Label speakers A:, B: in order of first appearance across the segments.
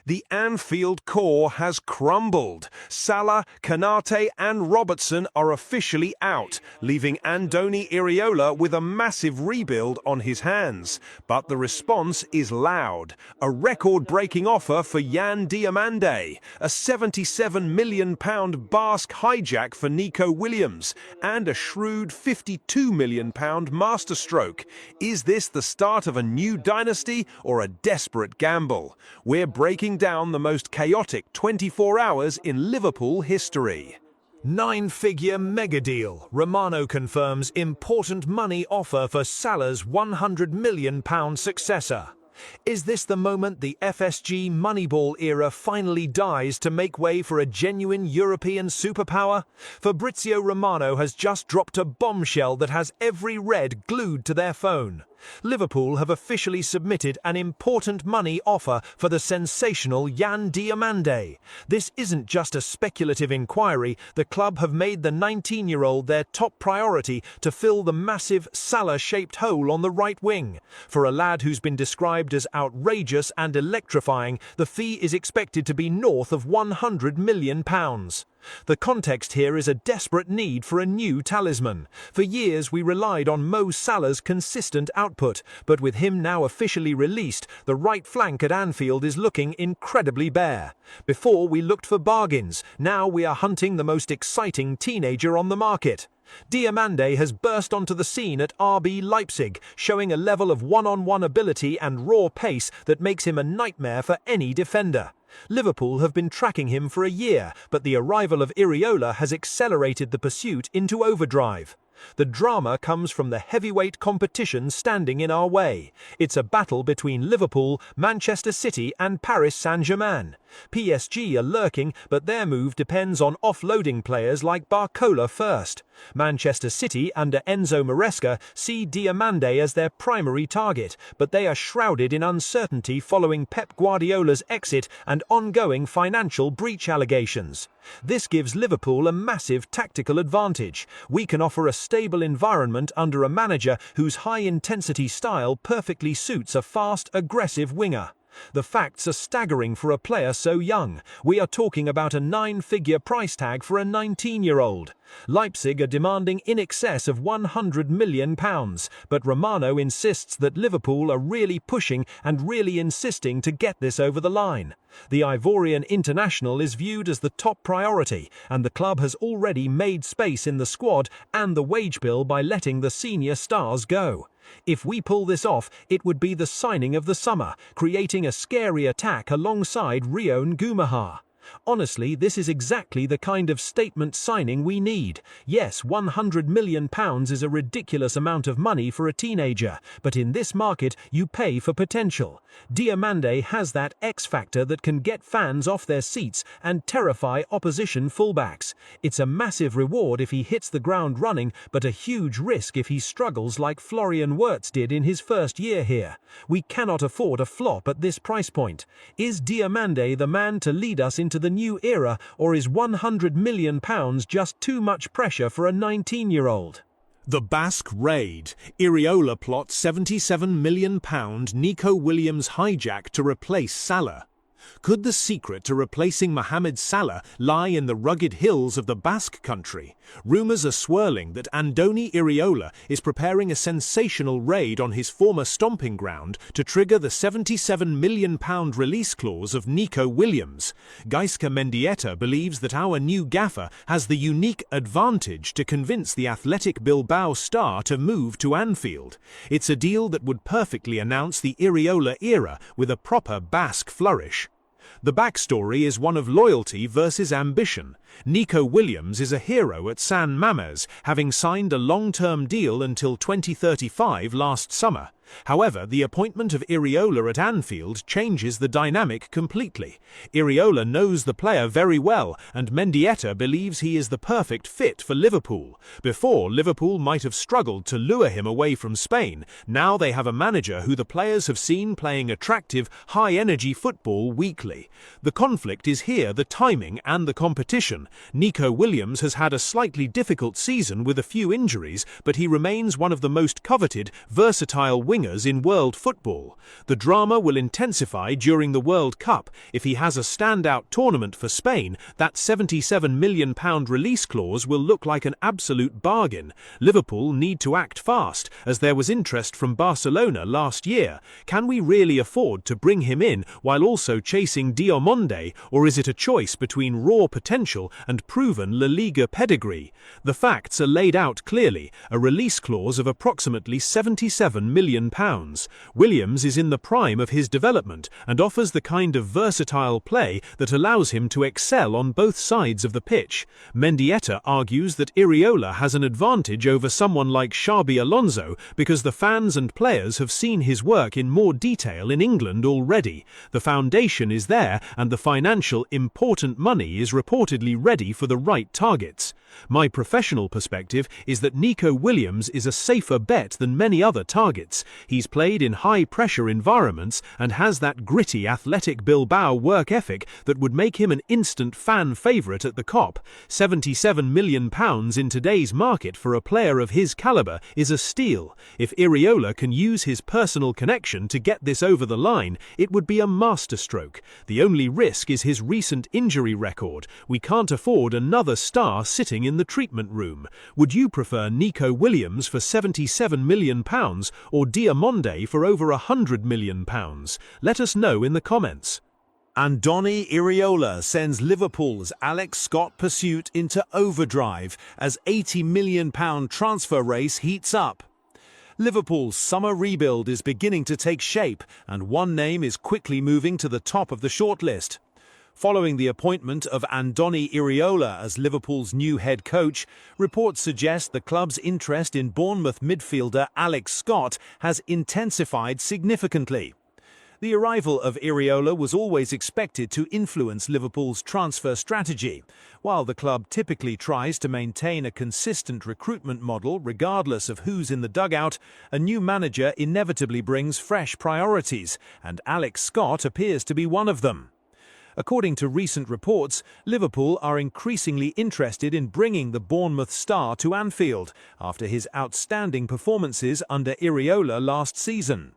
A: The Anfield core has crumbled. Salah, Konate and Robertson are officially out, leaving Andoni Iraola with a massive rebuild on his hands. But the response is loud. A record-breaking offer for Yan Diomande, a £77 million Basque hijack for Nico Williams, and a shrewd £52 million masterstroke. Is this the start of a new dynasty or a desperate gamble? We're breaking down the most chaotic 24 hours in Liverpool history.
B: Nine-figure mega deal. Romano confirms important money offer for Salah's £100 million successor. Is this the moment the FSG Moneyball era finally dies to make way for a genuine European superpower? Fabrizio Romano has just dropped a bombshell that has every red glued to their phone. Liverpool have officially submitted an important money offer for the sensational Yan Diomande. This isn't just a speculative inquiry. The club have made the 19-year-old their top priority to fill the massive Salah-shaped hole on the right wing. For a lad who's been described as outrageous and electrifying, the fee is expected to be north of £100 million. The context here is a desperate need for a new talisman. For years we relied on Mo Salah's consistent output, but with him now officially released, the right flank at Anfield is looking incredibly bare. Before we looked for bargains, now we are hunting the most exciting teenager on the market. Diomande has burst onto the scene at RB Leipzig, showing a level of one-on-one ability and raw pace that makes him a nightmare for any defender. Liverpool have been tracking him for a year, but the arrival of Iraola has accelerated the pursuit into overdrive. The drama comes from the heavyweight competition standing in our way. It's a battle between Liverpool, Manchester City and Paris Saint-Germain. PSG are lurking, but their move depends on offloading players like Barcola first. Manchester City under Enzo Maresca see Diomande as their primary target, but they are shrouded in uncertainty following Pep Guardiola's exit and ongoing financial breach allegations. This gives Liverpool a massive tactical advantage. We can offer a stable environment under a manager whose high-intensity style perfectly suits a fast, aggressive winger. The facts are staggering for a player so young. We are talking about a 9-figure price tag for a 19-year-old. Leipzig are demanding in excess of £100 million, but Romano insists that Liverpool are really pushing and really insisting to get this over the line. The Ivorian international is viewed as the top priority, and the club has already made space in the squad and the wage bill by letting the senior stars go. If we pull this off, it would be the signing of the summer, creating a scary attack alongside Rion Gumaha. Honestly, this is exactly the kind of statement signing we need. Yes, £100 million is a ridiculous amount of money for a teenager, but in this market, you pay for potential. Diomande has that X-factor that can get fans off their seats and terrify opposition fullbacks. It's a massive reward if he hits the ground running, but a huge risk if he struggles like Florian Wirtz did in his first year here. We cannot afford a flop at this price point. Is Diomande the man to lead us into the new era, or is £100 million just too much pressure for a 19-year-old?
A: The Basque raid. Iraola plots £77 million Nico Williams hijack to replace Salah. Could the secret to replacing Mohamed Salah lie in the rugged hills of the Basque country? Rumours are swirling that Andoni Iraola is preparing a sensational raid on his former stomping ground to trigger the £77 million release clause of Nico Williams. Gaizka Mendieta believes that our new gaffer has the unique advantage to convince the Athletic Bilbao star to move to Anfield. It's a deal that would perfectly announce the Iraola era with a proper Basque flourish. The backstory is one of loyalty versus ambition. Nico Williams is a hero at San Mamés, having signed a long-term deal until 2035 last summer. However, the appointment of Iraola at Anfield changes the dynamic completely. Iraola knows the player very well, and Mendieta believes he is the perfect fit for Liverpool. Before, Liverpool might have struggled to lure him away from Spain. Now they have a manager who the players have seen playing attractive, high-energy football weekly. The conflict is here, the timing and the competition. Nico Williams has had a slightly difficult season with a few injuries, but he remains one of the most coveted, versatile wingers wingers in world football. The drama will intensify during the World Cup. If he has a standout tournament for Spain, that £77 million release clause will look like an absolute bargain. Liverpool need to act fast, as there was interest from Barcelona last year. Can we really afford to bring him in while also chasing Diomande, or is it a choice between raw potential and proven La Liga pedigree? The facts are laid out clearly, a release clause of approximately £77 million. Williams is in the prime of his development and offers the kind of versatile play that allows him to excel on both sides of the pitch. Mendieta argues that Iriola has an advantage over someone like Xabi Alonso because the fans and players have seen his work in more detail in England already. The foundation is there and the financial important money is reportedly ready for the right targets. My professional perspective is that Nico Williams is a safer bet than many other targets. He's played in high-pressure environments and has that gritty athletic Bilbao work ethic that would make him an instant fan favourite at the COP. £77 million in today's market for a player of his calibre is a steal. If Iriola can use his personal connection to get this over the line, it would be a masterstroke. The only risk is his recent injury record. We can't afford another star sitting in the treatment room. Would you prefer Nico Williams for £77 million or Diomande for over £100 million? Let us know in the comments.
B: Andoni Iriola sends Liverpool's Alex Scott pursuit into overdrive as £80 million transfer race heats up. Liverpool's summer rebuild is beginning to take shape, and one name is quickly moving to the top of the shortlist. Following the appointment of Andoni Iriola as Liverpool's new head coach, reports suggest the club's interest in Bournemouth midfielder Alex Scott has intensified significantly. The arrival of Iriola was always expected to influence Liverpool's transfer strategy. While the club typically tries to maintain a consistent recruitment model regardless of who's in the dugout, a new manager inevitably brings fresh priorities, and Alex Scott appears to be one of them. According to recent reports, Liverpool are increasingly interested in bringing the Bournemouth star to Anfield after his outstanding performances under Iriola last season.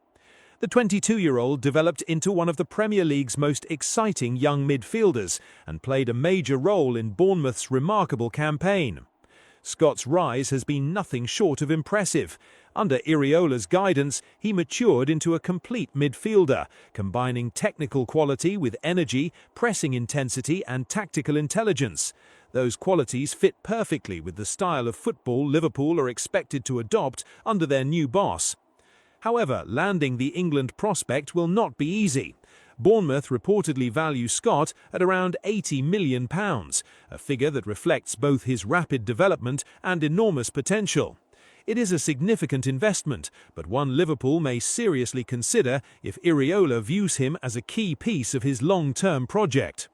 B: The 22-year-old developed into one of the Premier League's most exciting young midfielders and played a major role in Bournemouth's remarkable campaign. Scott's rise has been nothing short of impressive. Under Iriola's guidance, he matured into a complete midfielder, combining technical quality with energy, pressing intensity, and tactical intelligence. Those qualities fit perfectly with the style of football Liverpool are expected to adopt under their new boss. However, landing the England prospect will not be easy. Bournemouth reportedly value Scott at around £80 million, a figure that reflects both his rapid development and enormous potential. It is a significant investment, but one Liverpool may seriously consider if Iriola views him as a key piece of his long-term project.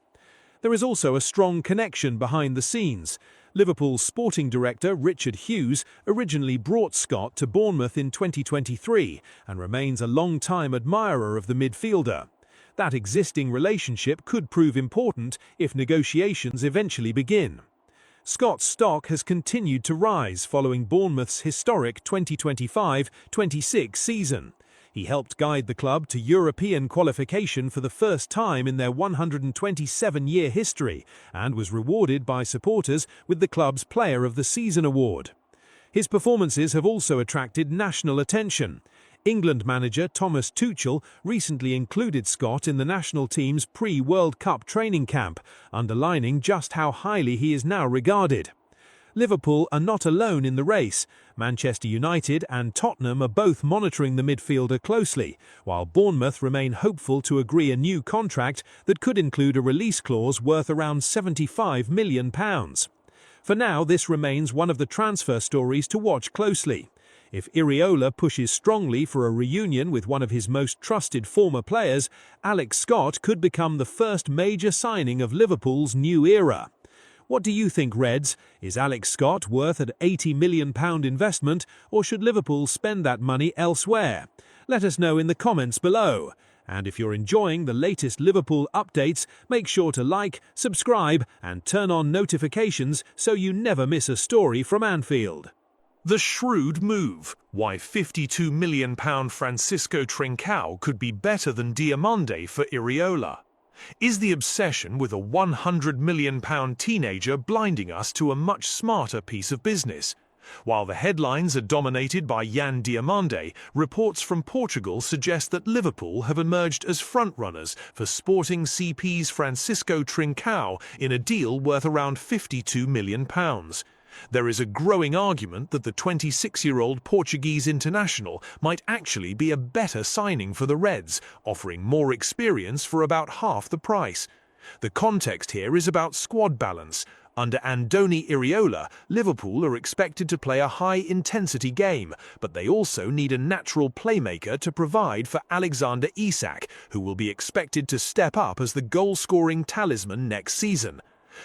B: There is also a strong connection behind the scenes. Liverpool's sporting director Richard Hughes originally brought Scott to Bournemouth in 2023 and remains a long-time admirer of the midfielder. That existing relationship could prove important if negotiations eventually begin. Scott's stock has continued to rise following Bournemouth's historic 2025-26 season. He helped guide the club to European qualification for the first time in their 127-year history and was rewarded by supporters with the club's Player of the Season award. His performances have also attracted national attention. England manager Thomas Tuchel recently included Scott in the national team's pre-World Cup training camp, underlining just how highly he is now regarded. Liverpool are not alone in the race. Manchester United and Tottenham are both monitoring the midfielder closely, while Bournemouth remain hopeful to agree a new contract that could include a release clause worth around £75 million. For now, this remains one of the transfer stories to watch closely. If Iriola pushes strongly for a reunion with one of his most trusted former players, Alex Scott could become the first major signing of Liverpool's new era. What do you think, Reds? Is Alex Scott worth an £80 million investment, or should Liverpool spend that money elsewhere? Let us know in the comments below. And if you're enjoying the latest Liverpool updates, make sure to like, subscribe, and turn on notifications so you never miss a story from Anfield. The shrewd move, why £52 million Francisco Trincao could be better than Diamande for Iriola. Is the obsession with a £100 million teenager blinding us to a much smarter piece of business? While the headlines are dominated by Yan Diamande, reports from Portugal suggest that Liverpool have emerged as frontrunners for Sporting CP's Francisco Trincao in a deal worth around £52 million. There is a growing argument that the 26-year-old Portuguese international might actually be a better signing for the Reds, offering more experience for about half the price. The context here is about squad balance. Under Andoni Iriola, Liverpool are expected to play a high-intensity game, but they also need a natural playmaker to provide for Alexander Isak, who will be expected to step up as the goal-scoring talisman next season.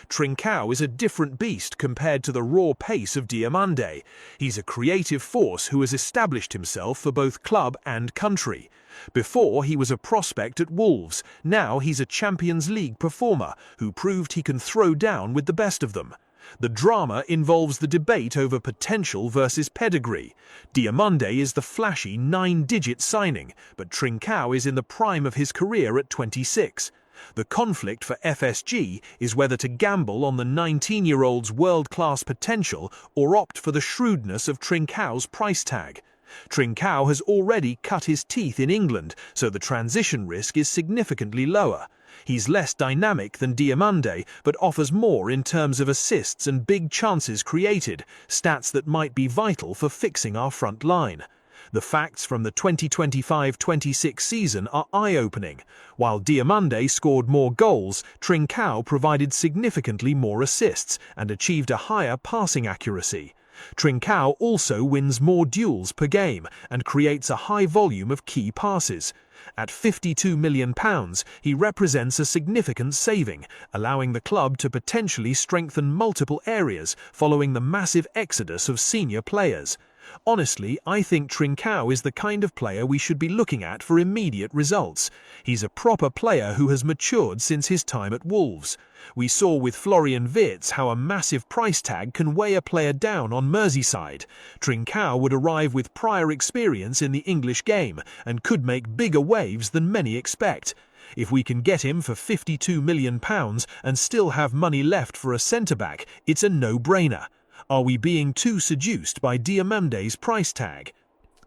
B: Trincao is a different beast compared to the raw pace of Diamande. He's a creative force who has established himself for both club and country. Before, he was a prospect at Wolves. Now he's a Champions League performer who proved he can throw down with the best of them. The drama involves the debate over potential versus pedigree. Diamande is the flashy 9-digit signing, but Trincao is in the prime of his career at 26. The conflict for FSG is whether to gamble on the 19-year-old's world-class potential or opt for the shrewdness of Trincao's price tag. Trincao has already cut his teeth in England, so the transition risk is significantly lower. He's less dynamic than Diamande, but offers more in terms of assists and big chances created, stats that might be vital for fixing our front line. The facts from the 2025-26 season are eye-opening. While Diamande scored more goals, Trincao provided significantly more assists and achieved a higher passing accuracy. Trincao also wins more duels per game and creates a high volume of key passes. At £52 million, he represents a significant saving, allowing the club to potentially strengthen multiple areas following the massive exodus of senior players. Honestly, I think Trincao is the kind of player we should be looking at for immediate results. He's a proper player who has matured since his time at Wolves. We saw with Florian Wirtz how a massive price tag can weigh a player down on Merseyside. Trincao would arrive with prior experience in the English game and could make bigger waves than many expect. If we can get him for £52 million and still have money left for a centre-back, it's a no-brainer. Are we being too seduced by Diamande's price tag?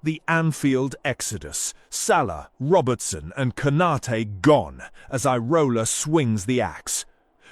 A: The Anfield exodus. Salah, Robertson and Konate gone as Irola swings the axe.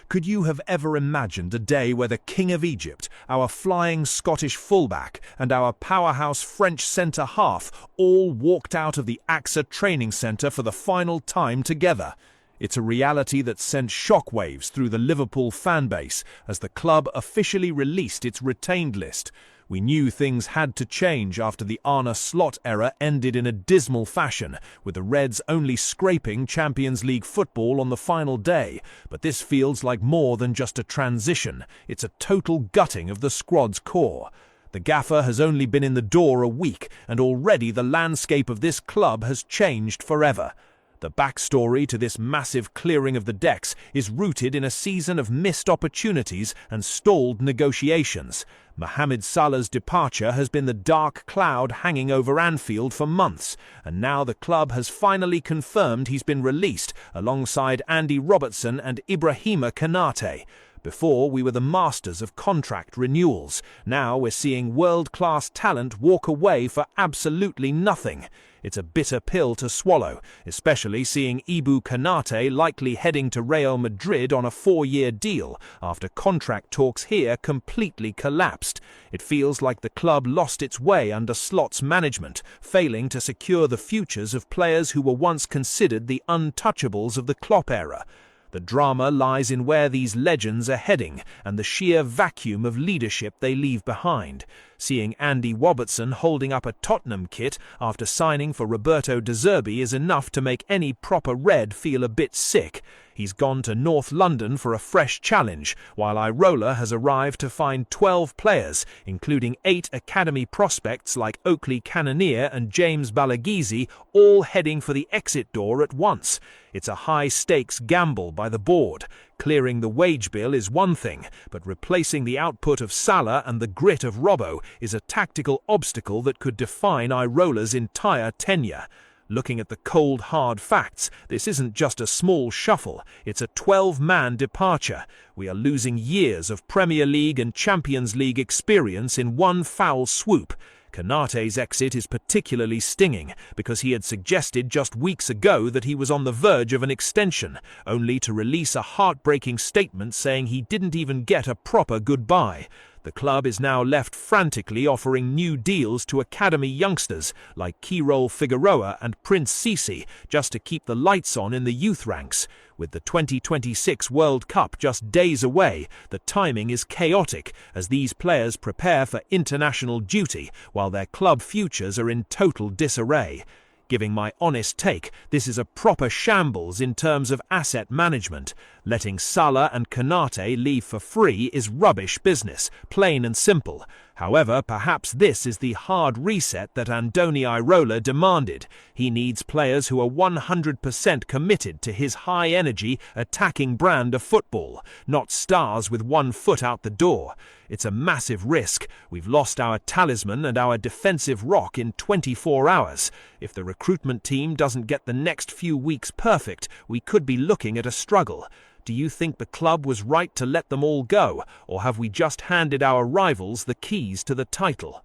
A: Could you have ever imagined a day where the King of Egypt, our flying Scottish fullback and our powerhouse French centre-half all walked out of the AXA training centre for the final time together? It's a reality that sent shockwaves through the Liverpool fanbase as the club officially released its retained list. We knew things had to change after the Arne Slot era ended in a dismal fashion, with the Reds only scraping Champions League football on the final day. But this feels like more than just a transition. It's a total gutting of the squad's core. The gaffer has only been in the door a week, and already the landscape of this club has changed forever. The backstory to this massive clearing of the decks is rooted in a season of missed opportunities and stalled negotiations. Mohamed Salah's departure has been the dark cloud hanging over Anfield for months, and now the club has finally confirmed he's been released alongside Andy Robertson and Ibrahima Konate. Before, we were the masters of contract renewals. Now we're seeing world-class talent walk away for absolutely nothing. It's a bitter pill to swallow, especially seeing Ibu Konate likely heading to Real Madrid on a 4-year deal after contract talks here completely collapsed. It feels like the club lost its way under Slot's management, failing to secure the futures of players who were once considered the untouchables of the Klopp era. The drama lies in where these legends are heading and the sheer vacuum of leadership they leave behind. Seeing Andy Robertson holding up a Tottenham kit after signing for Roberto De Zerbi is enough to make any proper Red feel a bit sick. He's gone to North London for a fresh challenge, while Irola has arrived to find 12 players, including 8 academy prospects like Oakley Cannonier and James Balagizi, all heading for the exit door at once. It's a high-stakes gamble by the board.
B: Clearing the wage bill is one thing, but replacing the output of Salah and the grit of Robbo is a tactical obstacle that could define Irola's entire tenure. Looking at the cold, hard facts, this isn't just a small shuffle, it's a 12-man departure. We are losing years of Premier League and Champions League experience in one foul swoop. Konaté's exit is particularly stinging because he had suggested just weeks ago that he was on the verge of an extension, only to release a heartbreaking statement saying he didn't even get a proper goodbye. The club is now left frantically offering new deals to academy youngsters like Kirol Figueroa and Prince Sisi just to keep the lights on in the youth ranks. With the 2026 World Cup just days away, the timing is chaotic as these players prepare for international duty while their club futures are in total disarray. Giving my honest take, this is a proper shambles in terms of asset management. Letting Salah and Konaté leave for free is rubbish business, plain and simple. However, perhaps this is the hard reset that Andoni Irola demanded. He needs players who are 100% committed to his high-energy, attacking brand of football, not stars with one foot out the door. It's a massive risk. We've lost our talisman and our defensive rock in 24 hours. If the recruitment team doesn't get the next few weeks perfect, we could be looking at a struggle. Do you think the club was right to let them all go, or have we just handed our rivals the keys to the title?